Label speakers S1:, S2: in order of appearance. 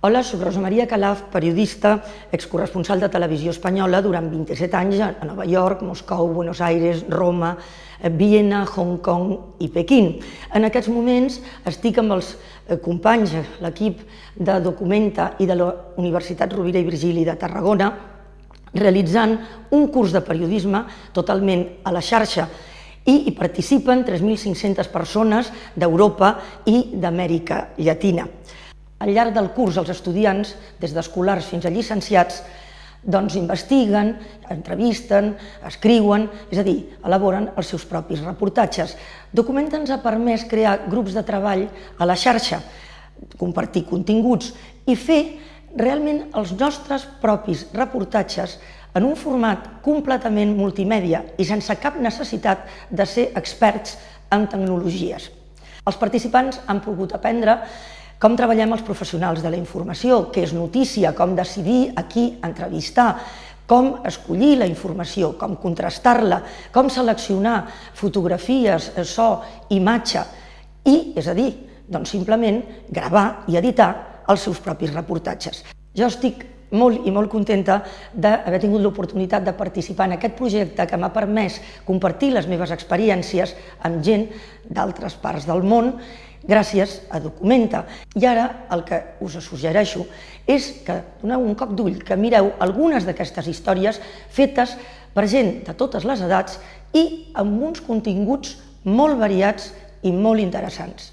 S1: Hola, soc Rosa Maria Calaf, periodista, excorresponsal de Televisió Espanyola durant 27 anys a Nova York, Moscou, Buenos Aires, Roma, Viena, Hong Kong i Pequín. En aquests moments estic amb els companys, l'equip de Documenta i de la Universitat Rovira i Virgili de Tarragona, realitzant un curs de periodisme totalment a la xarxa i hi participen 3.500 persones d'Europa i d'Amèrica Llatina. Al llarg del curs, els estudiants, des d'escolars fins a llicenciats, investiguen, entrevisten, escriuen, és a dir, elaboren els seus propis reportatges. Documenta ens ha permès crear grups de treball a la xarxa, compartir continguts i fer realment els nostres propis reportatges en un format completament multimèdia i sense cap necessitat de ser experts en tecnologies. Els participants han pogut aprendre com treballem els professionals de la informació, què és notícia, com decidir a qui entrevistar, com escollir la informació, com contrastar-la, com seleccionar fotografies, so, imatge i, és a dir, simplement gravar i editar els seus propis reportatges. Jo estic molt i molt contenta d'haver tingut l'oportunitat de participar en aquest projecte que m'ha permès compartir les meves experiències amb gent d'altres parts del món gràcies a Documenta. I ara el que us suggereixo és que doneu un cop d'ull, que mireu algunes d'aquestes històries fetes per gent de totes les edats i amb uns continguts molt variats i molt interessants.